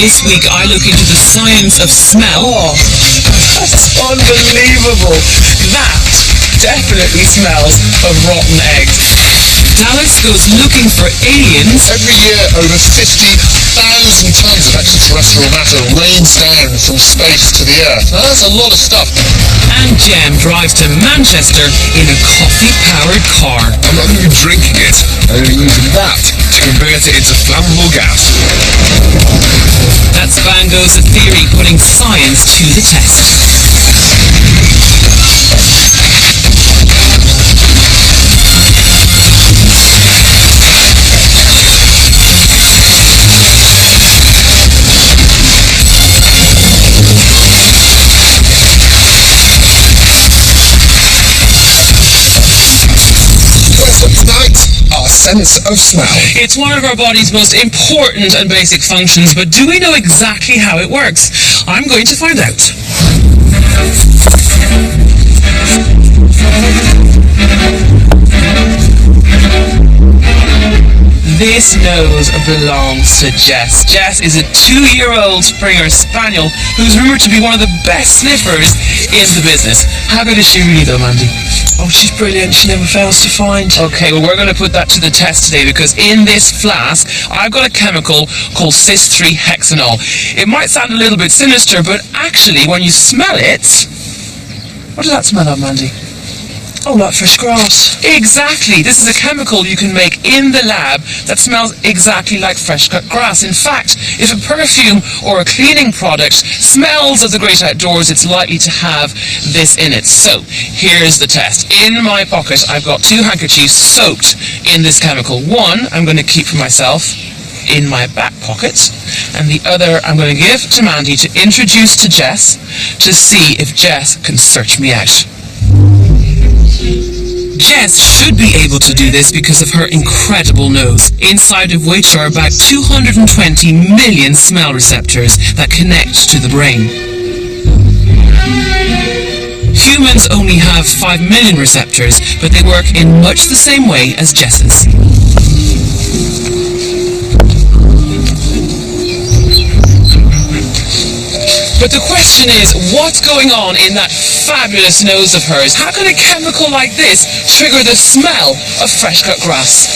This week I look into the science of smell. Oh, that's unbelievable. That definitely smells of rotten eggs. Dallas goes looking for aliens. Every year, over 50,000 tons of extraterrestrial matter rains down from space to the Earth. Now, that's a lot of stuff. And Jem drives to Manchester in a coffee-powered car. I'm not going to be drinking it. I'm going to be using that to convert it into flammable gas. That's Van Gogh's A Theory, putting science to the test. Sense of smell. It's one of our body's most important and basic functions, but do we know exactly how it works? I'm going to find out. This nose belongs to Jess. Jess is a 2-year-old Springer Spaniel who's rumoured to be one of the best sniffers in the business. How good is she really though, Mandy? Oh, she's brilliant. She never fails to find. Okay, well, we're going to put that to the test today because in this flask, I've got a chemical called cis-3-hexanol. It might sound a little bit sinister, but actually, when you smell it... What does that smell of, Mandy? Oh, like fresh grass. Exactly. This is a chemical you can make in the lab that smells exactly like fresh cut grass. In fact, if a perfume or a cleaning product smells of the great outdoors, it's likely to have this in it. So, here's the test. In my pocket, I've got 2 handkerchiefs soaked in this chemical. One, I'm going to keep for myself in my back pocket, and the other I'm going to give to Mandy to introduce to Jess to see if Jess can search me out. Jess should be able to do this because of her incredible nose, inside of which are about 220 million smell receptors that connect to the brain. Humans only have 5 million receptors, but they work in much the same way as Jess's. But the question is, what's going on in that fabulous nose of hers? How can a chemical like this trigger the smell of fresh cut grass?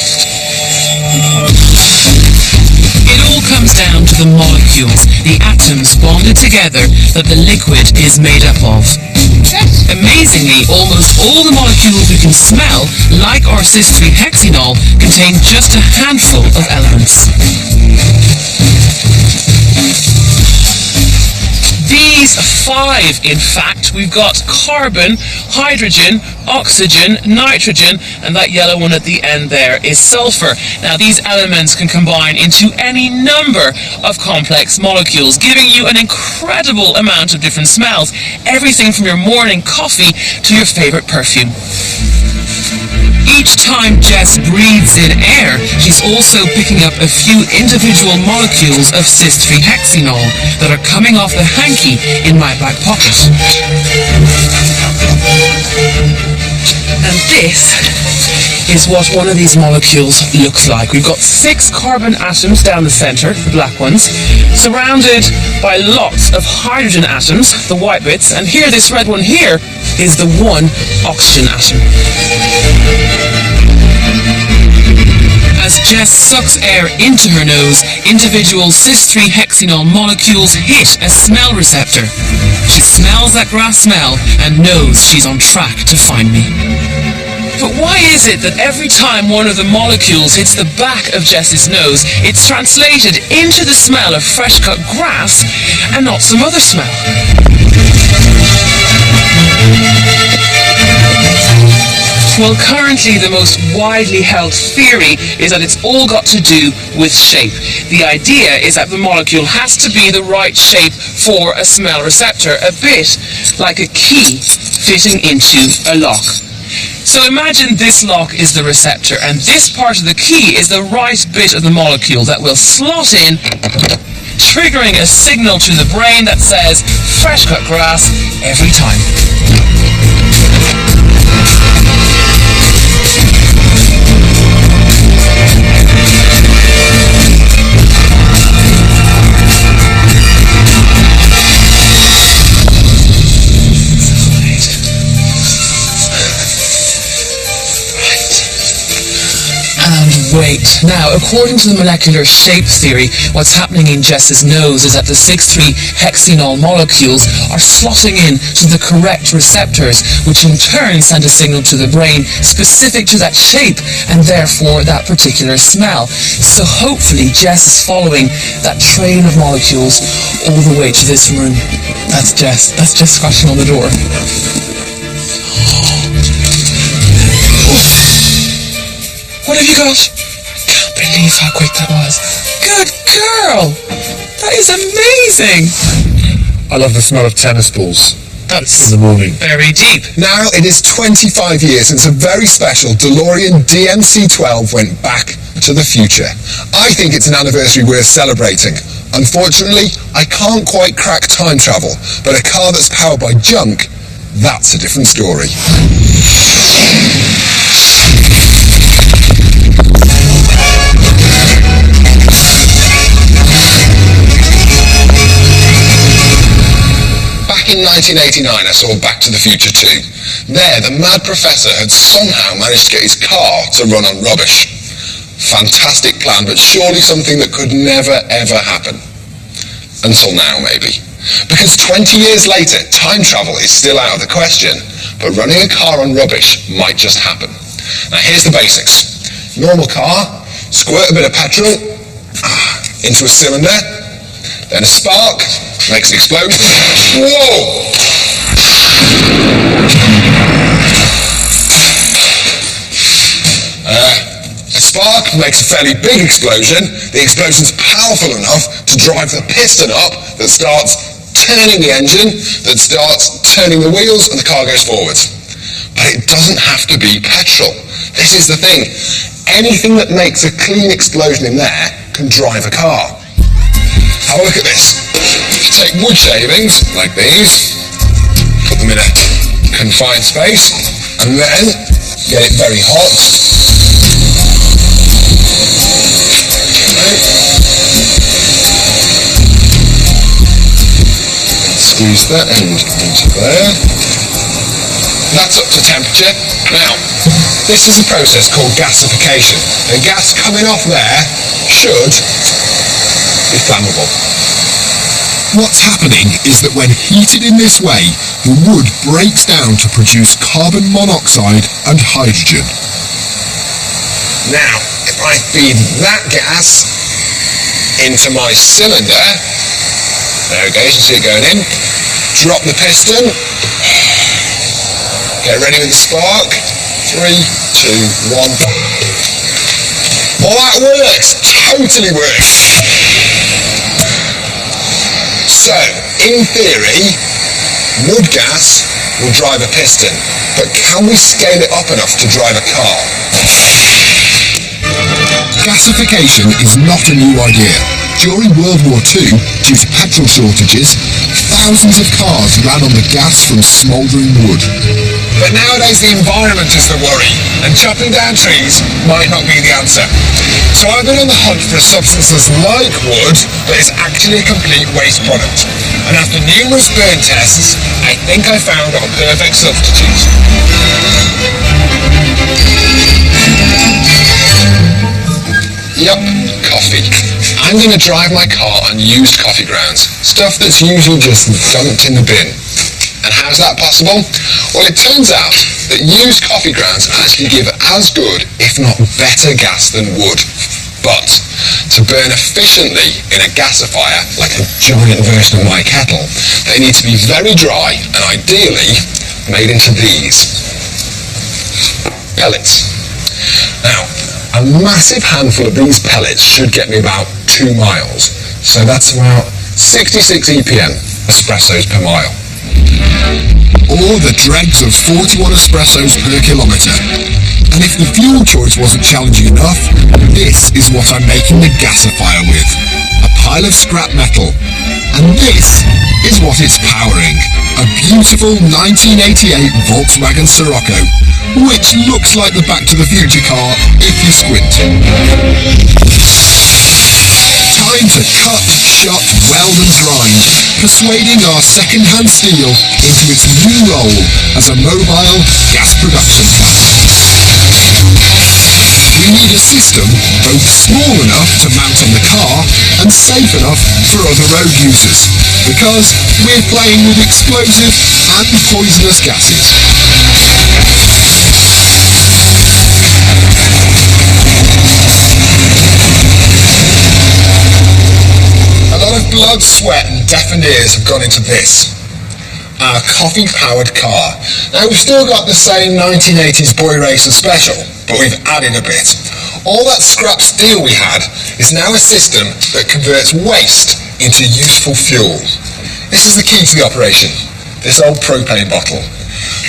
It all comes down to the molecules, the atoms bonded together that the liquid is made up of. Amazingly, almost all the molecules we can smell, like our cis-3-hexanol, contain just a handful of elements. These 5, in fact, we've got carbon, hydrogen, oxygen, nitrogen, and that yellow one at the end there is sulfur. Now, these elements can combine into any number of complex molecules, giving you an incredible amount of different smells, everything from your morning coffee to your favorite perfume. Each time Jess breathes in air, she's also picking up a few individual molecules of cis-3-hexanol that are coming off the hanky in my back pocket. And this is what one of these molecules looks like. We've got 6 carbon atoms down the center, the black ones, surrounded by lots of hydrogen atoms, the white bits, and here, this red one here, is the 1 oxygen atom. As Jess sucks air into her nose, individual cis-3-hexanol molecules hit a smell receptor. She smells that grass smell and knows she's on track to find me. But why is it that every time one of the molecules hits the back of Jess's nose, it's translated into the smell of fresh-cut grass and not some other smell? Well, currently the most widely held theory is that it's all got to do with shape. The idea is that the molecule has to be the right shape for a smell receptor, a bit like a key fitting into a lock. So imagine this lock is the receptor, and this part of the key is the right bit of the molecule that will slot in, triggering a signal to the brain that says, fresh cut grass every time. Wait, now, according to the molecular shape theory, what's happening in Jess's nose is that the 6,3-hexenol molecules are slotting in to the correct receptors, which in turn send a signal to the brain specific to that shape and therefore that particular smell. So hopefully Jess is following that trail of molecules all the way to this room. That's Jess scratching on the door. What have you got? Can't believe how quick that was. Good girl! That is amazing! I love the smell of tennis balls That's in the morning. very deep. Now it is 25 years since a very special DeLorean DMC-12 went back to the future. I think it's an anniversary worth celebrating. Unfortunately, I can't quite crack time travel, but a car that's powered by junk, that's a different story. Back in 1989, I saw Back to the Future 2. There, the mad professor had somehow managed to get his car to run on rubbish. Fantastic plan, but surely something that could never ever happen. Until now, maybe. Because 20 years later, time travel is still out of the question, but running a car on rubbish might just happen. Now here's the basics. Normal car, squirt a bit of petrol into a cylinder, then a spark, makes an explosion. Whoa! A spark makes a fairly big explosion. The explosion's powerful enough to drive the piston up that starts turning the engine, that starts turning the wheels, and the car goes forwards. But it doesn't have to be petrol. This is the thing. Anything that makes a clean explosion in there can drive a car. Have a look at this. Take wood shavings, like these, put them in a confined space, and then get it very hot. Squeeze that end into there. That's up to temperature. Now, this is a process called gasification. The gas coming off there should be flammable. What's happening is that when heated in this way, the wood breaks down to produce carbon monoxide and hydrogen. Now, if I feed that gas into my cylinder, there it goes, you see it going in, drop the piston, get ready with the spark, 3, 2, 1. Well, that works, totally works. So, in theory, wood gas will drive a piston, but can we scale it up enough to drive a car? Gasification is not a new idea. During World War II, due to petrol shortages, thousands of cars ran on the gas from smouldering wood. But nowadays the environment is the worry, and chopping down trees might not be the answer. So I've been on the hunt for a substance that's like wood, but is actually a complete waste product. And after numerous burn tests, I think I found our perfect substitute. Yup, coffee. I'm going to drive my car on used coffee grounds, stuff that's usually just dumped in the bin. And how's that possible? Well, it turns out that used coffee grounds actually give as good, if not better, gas than wood. But to burn efficiently in a gasifier, like a giant version of my kettle, they need to be very dry and ideally made into these pellets. Now, a massive handful of these pellets should get me about 2 miles. So that's about 66 EPM, espressos per mile. Or the dregs of 41 espressos per kilometre. And if the fuel choice wasn't challenging enough, this is what I'm making the gasifier with. A pile of scrap metal. And this is what it's powering. A beautiful 1988 Volkswagen Scirocco, which looks like the Back to the Future car if you squint. Time to cut, shut, weld and grind, persuading our second-hand steel into its new role as a mobile gas production plant. we need a system both small enough to mount on the car and safe enough for other road users, because we're playing with explosive and poisonous gases. A lot of blood, sweat and deafened ears have gone into this. Our coffee-powered car. Now we've still got the same 1980s boy racer special, but we've added a bit. All that scrap steel we had is now a system that converts waste into useful fuel. This is the key to the operation, this old propane bottle.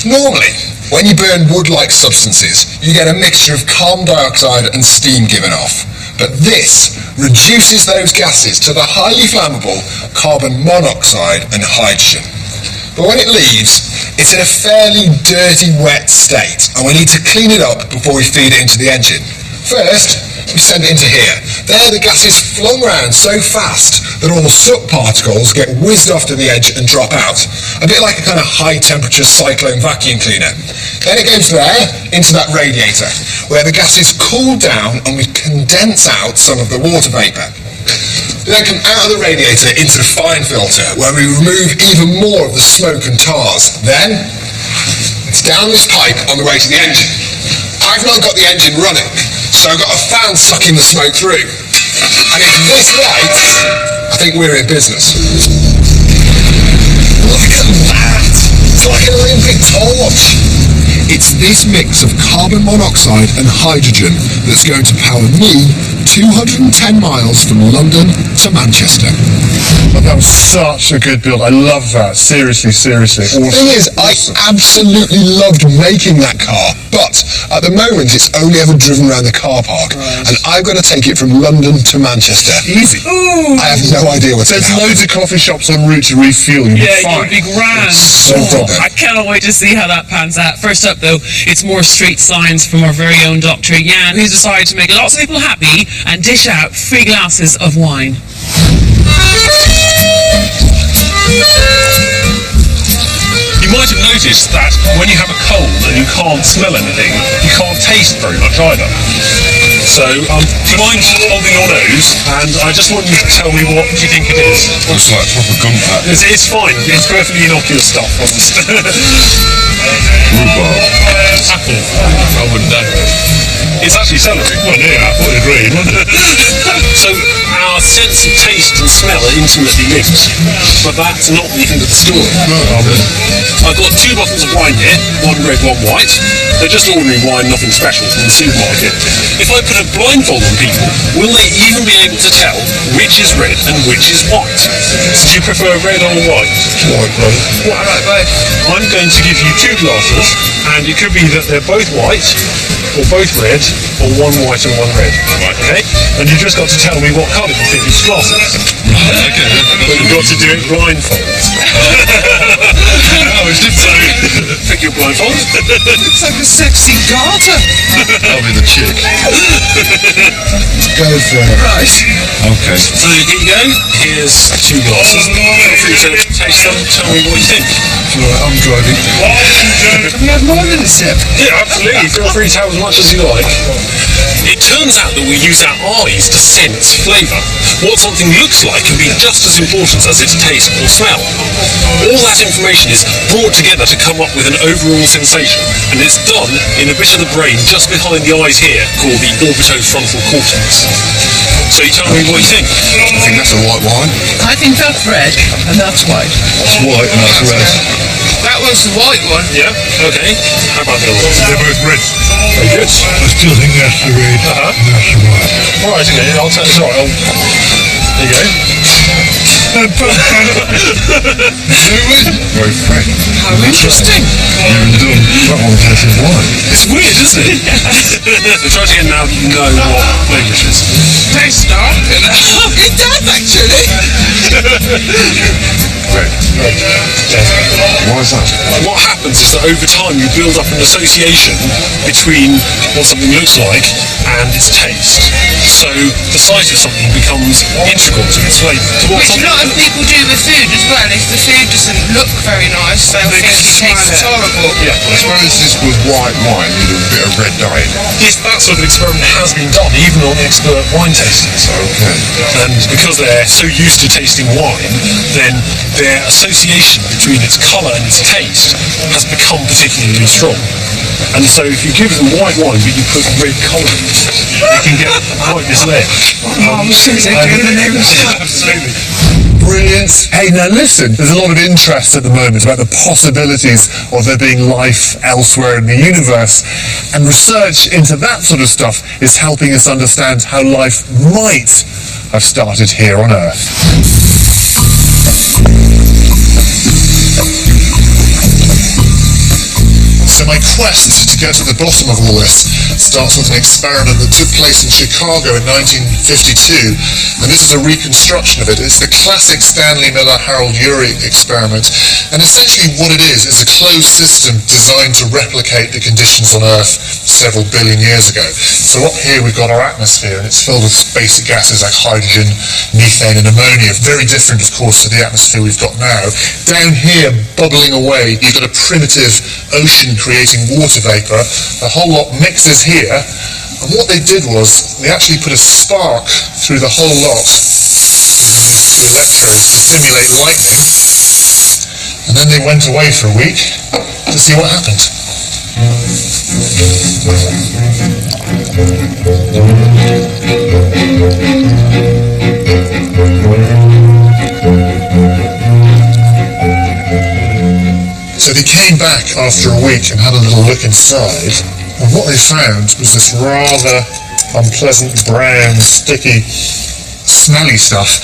Normally, when you burn wood-like substances, you get a mixture of carbon dioxide and steam given off. But this reduces those gases to the highly flammable carbon monoxide and hydrogen. But when it leaves, it's in a fairly dirty, wet state, and we need to clean it up before we feed it into the engine. First, we send it into here. There, the gas is flung round so fast that all soot particles get whizzed off to the edge and drop out, a bit like a kind of high-temperature cyclone vacuum cleaner. Then it goes there, into that radiator, where the gas is cooled down and we condense out some of the water vapour. We then come out of the radiator into the fine filter, where we remove even more of the smoke and tars. Then, it's down this pipe on the way to the engine. I've not got the engine running, so I've got a fan sucking the smoke through. And it's this light, I think we're in business. Look at that! It's like an Olympic torch! It's this mix of carbon monoxide and hydrogen that's going to power me 210 miles from London to Manchester. But that was such a good build. I love that. Seriously, seriously. The thing is, I absolutely loved making that car, but at the moment it's only ever driven around the car park, and I've got to take it from London to Manchester. Easy. Ooh. I have no idea what's going There's to happen. loads of coffee shops en route to refuel. You'll be Yeah, fine. you'll be grand. So Oh, good. I cannot wait to see how that pans out. First up, though, it's more street science from our very own Dr. Yan, who's decided to make lots of people happy and dish out free glasses of wine. You might have noticed that when you have a cold and you can't smell anything, you can't taste very much either. So, do you mind holding your nose? And I just want you to tell me what you think it is. Looks like proper gunpowder. It's fine. It's perfectly innocuous stuff. Rhubarb. Apple. I wouldn't know. It's actually celery. Well, yeah, I thought it agreed, wasn't it? So, our sense of taste and smell are intimately linked, but that's not the end of the story. I've got 2 bottles of wine here, one red, one white. They're just ordinary wine, nothing special from the supermarket. If I put a blindfold on people, will they even be able to tell which is red and which is white? So do you prefer red or white? White, brother. What about both? I'm going to give you 2 glasses, and it could be that they're both white, or both red, or one white and one red. Right. Okay? And you've just got to tell me what colour you think each glass is. Okay. But you've got to do it blindfold. So, pick your blindfold. It's like a sexy garter. That'll be the chick. Go for it. Right. Okay. So here you go. Here's 2 glasses. Feel free to taste them. Tell me what you think. Right, I'm driving. Have you had more than a sip? Yeah, absolutely. Feel free to have as much as you like. It turns out that we use our eyes to sense flavour. What something looks like can be just as important as its taste or smell. All that information is brought together to come up with an overall sensation, and it's done in a bit of the brain just behind the eyes here called the orbitofrontal cortex. So you tell me what you think. I think that's a white wine. I think that's red, and that's white. It's white and that's red. That was the white one. Yeah? Okay. How about the other one? They're both red. Very good. I still think that's the red. Uh-huh. And that's the white. Right, okay, I'll tell you. Sorry, there you go. Very fresh. How interesting. Even done. That one tastes white. It's weird, isn't it? So try to get now that you know what flavour it is. Tastes dark. It does, actually. red. Why is that? What happens is that over time you build up an association between what something looks like and its taste. So the sight of something becomes integral to its flavour. Which a lot of people do with food as well. If the food doesn't look very nice, they'll think it tastes horrible. Yeah. I suppose this with white wine, you do a bit of red dye. If that sort of experiment has been done, even on expert wine tasters. Okay. And because they're so used to tasting wine, then their association between its colour and its taste has become particularly strong. And so if you give them white wine but you put red colour in it, they can get quite misled. Absolutely. Brilliant. Hey, now listen, there's a lot of interest at the moment about the possibilities of there being life elsewhere in the universe, and research into that sort of stuff is helping us understand how life might have started here on Earth. So my quest to get to the bottom of all this starts with an experiment that took place in Chicago in 1952, and this is a reconstruction of it. It's the classic Stanley Miller-Harold Urey experiment, and essentially what it is a closed system designed to replicate the conditions on Earth several billion years ago. So up here we've got our atmosphere, and it's filled with basic gases like hydrogen, methane and ammonia, very different of course to the atmosphere we've got now. Down here, bubbling away, you've got a primitive ocean creating water vapour. The whole lot mixes here, and what they did was they actually put a spark through the whole lot with two electrodes to simulate lightning, and then they went away for a week to see what happened. So they came back after a week and had a little look inside, and what they found was this rather unpleasant, brown, sticky, smelly stuff.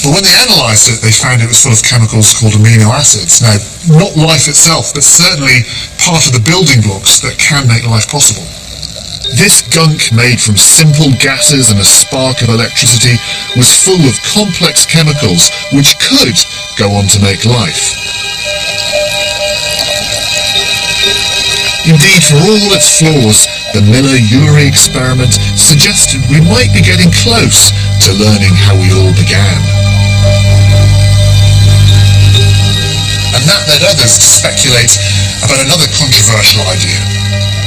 But when they analysed it, they found it was full of chemicals called amino acids. Now, not life itself, but certainly part of the building blocks that can make life possible. This gunk made from simple gases and a spark of electricity was full of complex chemicals which could go on to make life. Indeed, for all its flaws, the Miller-Urey experiment suggested we might be getting close to learning how we all began. And that led others to speculate about another controversial idea.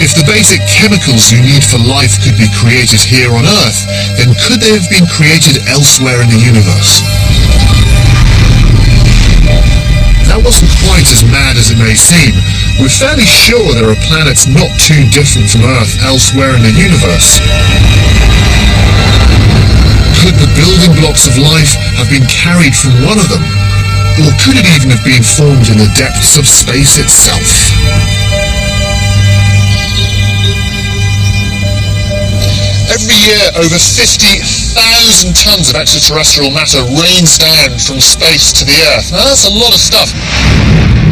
If the basic chemicals we need for life could be created here on Earth, then could they have been created elsewhere in the universe? That wasn't quite as mad as it may seem. We're fairly sure there are planets not too different from Earth elsewhere in the universe. Could the building blocks of life have been carried from one of them? Or could it even have been formed in the depths of space itself? Every year, over 50,000 tons of extraterrestrial matter rains down from space to the Earth. Now, that's a lot of stuff.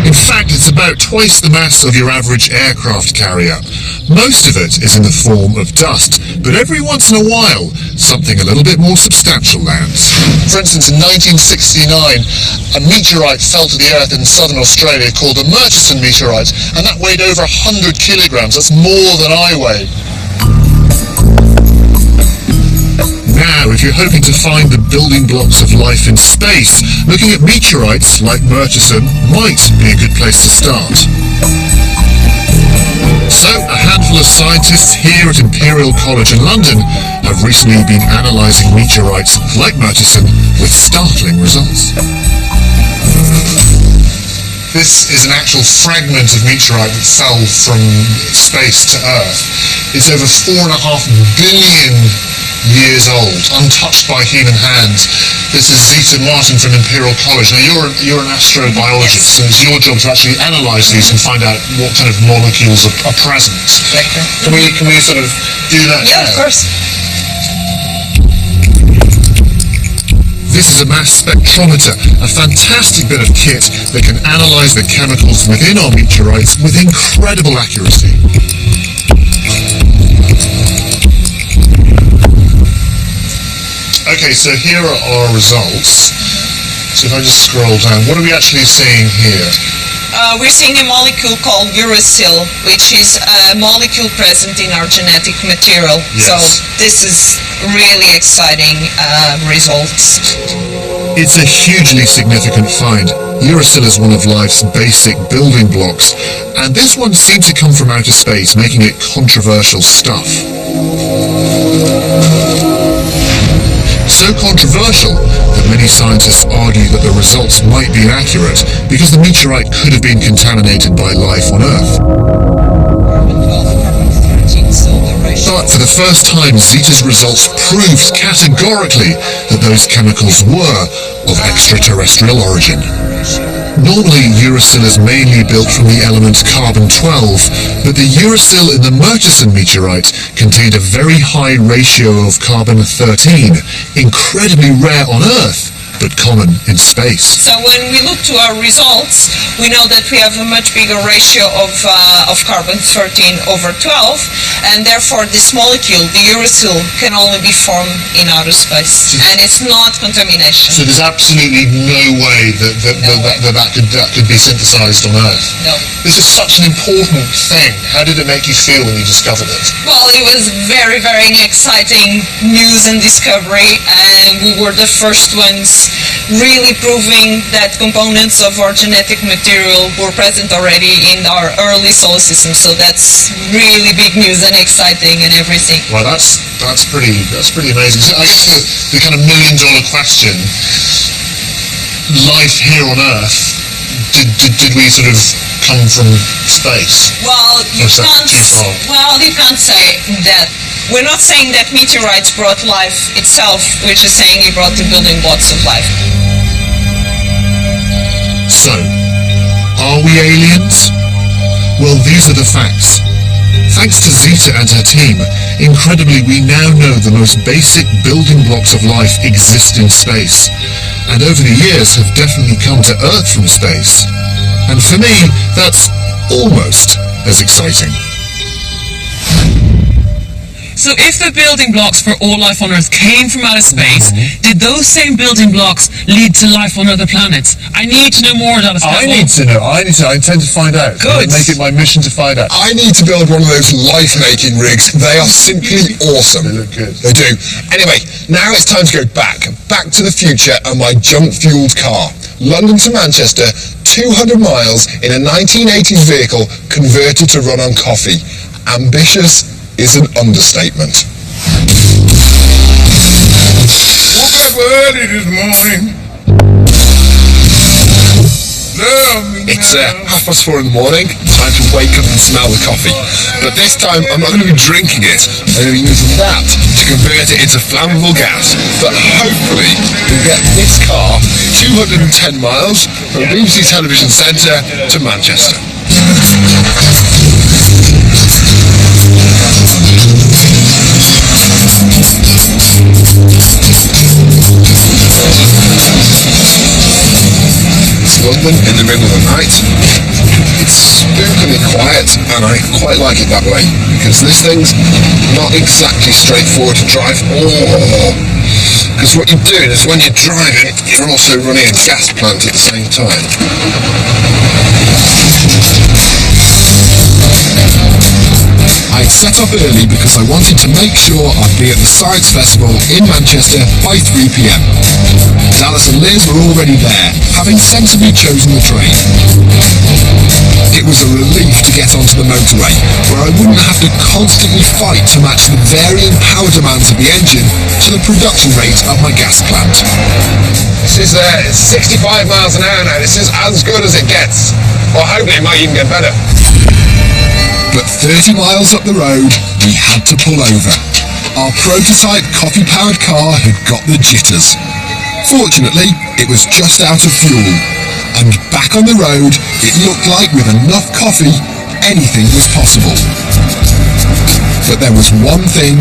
In fact, it's about twice the mass of your average aircraft carrier. Most of it is in the form of dust, but every once in a while, something a little bit more substantial lands. For instance, in 1969, a meteorite fell to the Earth in southern Australia called the Murchison meteorite, and that weighed over 100 kilograms. That's more than I weigh. Now, if you're hoping to find the building blocks of life in space, looking at meteorites like Murchison might be a good place to start. So, a handful of scientists here at Imperial College in London have recently been analysing meteorites like Murchison with startling results. This is an actual fragment of meteorite that fell from space to Earth. It's over 4.5 billion years old, untouched by human hands. This is Zita Martin from Imperial College. Now you're an astrobiologist, and it's your job to actually analyse these and find out what kind of molecules are present. Can we sort of do that now? Yeah, of course. This is a mass spectrometer, a fantastic bit of kit that can analyse the chemicals within our meteorites with incredible accuracy. Okay, so here are our results. So if I just scroll down, what are we actually seeing here? We're seeing a molecule called uracil, which is a molecule present in our genetic material. Yes. So this is really exciting results. It's a hugely significant find. Uracil is one of life's basic building blocks, and this one seemed to come from outer space, making it controversial stuff. So controversial that many scientists argue that the results might be inaccurate because the meteorite could have been contaminated by life on Earth. But for the first time, Zita's results proved categorically that those chemicals were of extraterrestrial origin. Normally, uracil is mainly built from the element carbon-12, but the uracil in the Murchison meteorite contained a very high ratio of carbon-13, incredibly rare on Earth, but common in space. So when we look to our results, we know that we have a much bigger ratio of carbon-13 over 12, and therefore this molecule, the uracil, can only be formed in outer space, and it's not contamination. So there's absolutely no way that could be synthesized on Earth? No. This is such an important thing. How did it make you feel when you discovered it? Well, it was very, very exciting news and discovery, and we were the first ones really proving that components of our genetic material were present already in our early solar system. So that's really big news and exciting and everything. Well, that's pretty amazing. So I guess the kind of $1,000,000 question: life here on Earth, did we sort of come from space? Well, you can't say that. We're not saying that meteorites brought life itself, we're just saying it brought the building blocks of life. So, are we aliens? Well, these are the facts. Thanks to Zita and her team, incredibly we now know the most basic building blocks of life exist in space, and over the years have definitely come to Earth from space. And for me, that's almost as exciting. So if the building blocks for all life on Earth came from outer space, did those same building blocks lead to life on other planets? I need to know more, Dallas. I need to know. I intend to find out. Good. Make it my mission to find out. I need to build one of those life-making rigs. They are simply awesome. They look good. They do. Anyway, now it's time to go back to the future and my junk-fueled car. London to Manchester, 200 miles in a 1980s vehicle converted to run on coffee. Ambitious is an understatement. Woke up early this morning. It's 4:30 in the morning, time to wake up and smell the coffee. But this time I'm not going to be drinking it, I'm going to be using that to convert it into flammable gas. But hopefully we'll get this car 210 miles from BBC Television Centre to Manchester. London in the middle of the night. It's spookily quiet, and I quite like it that way, because this thing's not exactly straightforward to drive. Because what you're doing is when you're driving, you're also running a gas plant at the same time. I'd set off early because I wanted to make sure I'd be at the Science Festival in Manchester by 3 p.m. Dallas and Liz were already there, having sensibly chosen the train. It was a relief to get onto the motorway, where I wouldn't have to constantly fight to match the varying power demands of the engine to the production rate of my gas plant. This is 65 miles an hour now. This is as good as it gets. Well, hopefully it might even get better. But 30 miles up the road, we had to pull over. Our prototype coffee-powered car had got the jitters. Fortunately, it was just out of fuel. And back on the road, it looked like with enough coffee, anything was possible. But there was one thing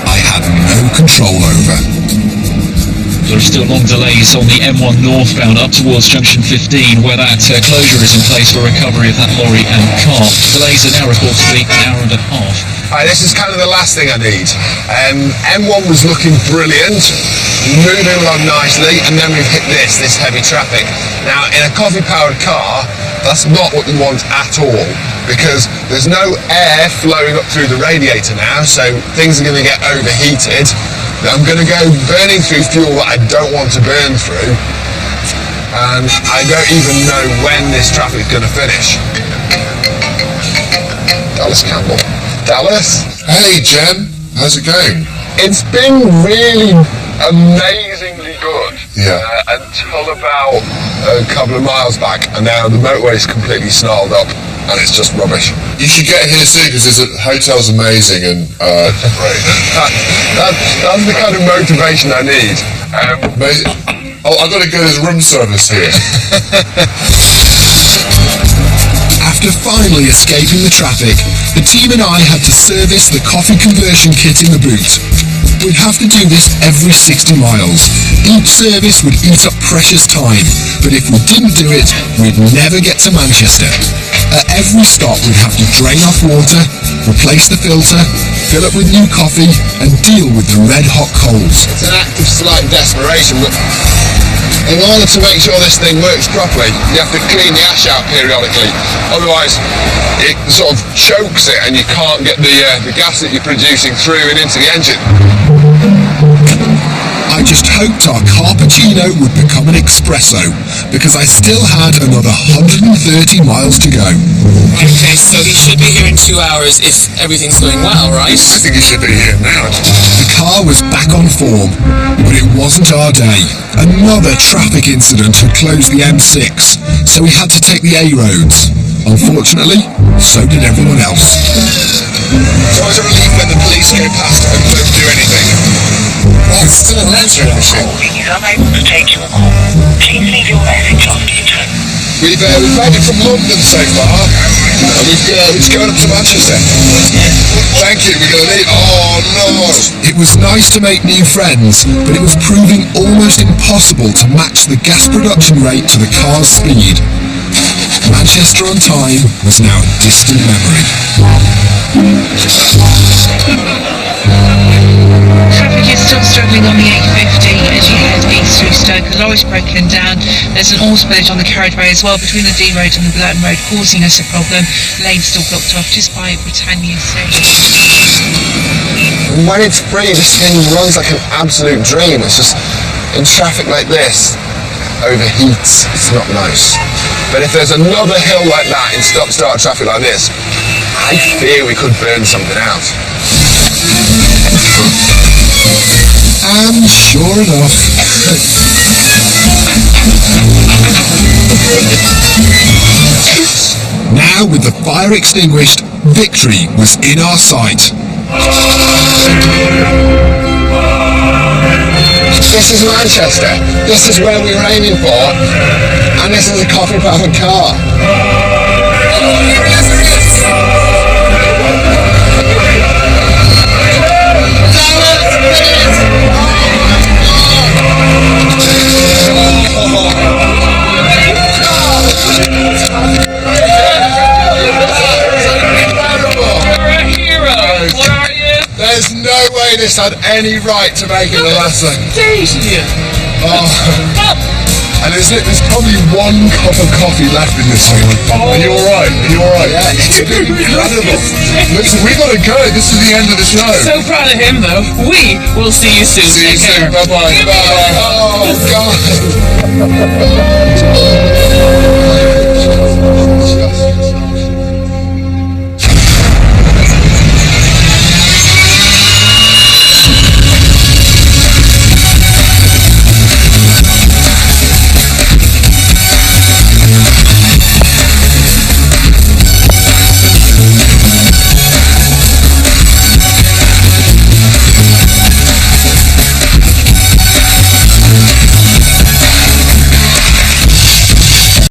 I had no control over. There are still long delays on the M1 northbound up towards junction 15, where that closure is in place for recovery of that lorry and car. Delays are now reported to be an hour and a half. This is kind of the last thing I need. M1 was looking brilliant, moving along nicely, and then we've hit this heavy traffic. Now, in a coffee-powered car, that's not what we want at all, because there's no air flowing up through the radiator now, so things are going to get overheated. I'm going to go burning through fuel that I don't want to burn through, and I don't even know when this traffic's going to finish. Dallas Campbell. Dallas? Hey, Jen. How's it going? It's been really amazingly good. Yeah. Until about a couple of miles back, and now the motorway's completely snarled up, and it's just rubbish. You should get here soon because this hotel's amazing and great. That's the kind of motivation I need. Oh, I've got to go to room service here. After finally escaping the traffic, the team and I had to service the coffee conversion kit in the boot. We'd have to do this every 60 miles. Each service would eat up precious time, but if we didn't do it, we'd never get to Manchester. At every stop, we'd have to drain off water, replace the filter, fill it with new coffee, and deal with the red-hot coals. It's an act of slight desperation, but in order to make sure this thing works properly, you have to clean the ash out periodically. Otherwise, it sort of chokes it and you can't get the gas that you're producing through and into the engine. I just hoped our cappuccino would become an espresso, because I still had another 130 miles to go. Okay, so he should be here in 2 hours if everything's going well, right? I think you should be here now. The car was back on form, but it wasn't our day. Another traffic incident had closed the M6, so we had to take the A roads. Unfortunately, so did everyone else. It's always a relief when the police go past and don't do anything. Oh, it's still an answering machine. Is unable to take your call. Please leave your message after the tone. We've made it from London so far, and we're just going up to Manchester. Thank you, we're going to need... Oh, no! It was nice to make new friends, but it was proving almost impossible to match the gas production rate to the car's speed. Manchester on time was now a distant memory. Traffic is still struggling on the A50 as you head east through Stoke. The lorry's broken down. There's an oil spillage on the carriageway as well between the D road and the Burton Road, causing us a problem. Lane's still blocked off just by Britannia Station. When it's free, this thing runs like an absolute dream. It's just, in traffic like this, overheats. It's not nice. But if there's another hill like that in stop-start traffic like this, I fear we could burn something out. And sure enough... Now, with the fire extinguished, victory was in our sight. This is Manchester. This is where we were aiming for. And this is a coffee-powered car. There's no way this had any right to make it the last thing. Oh. And there's probably one cup of coffee left in this thing. Are you alright? Are you alright? Yeah, it's incredible. Listen, we gotta go. This is the end of the show. So proud of him, though. We will see you soon. See you Take care. soon. Bye-bye. Bye. Oh, God.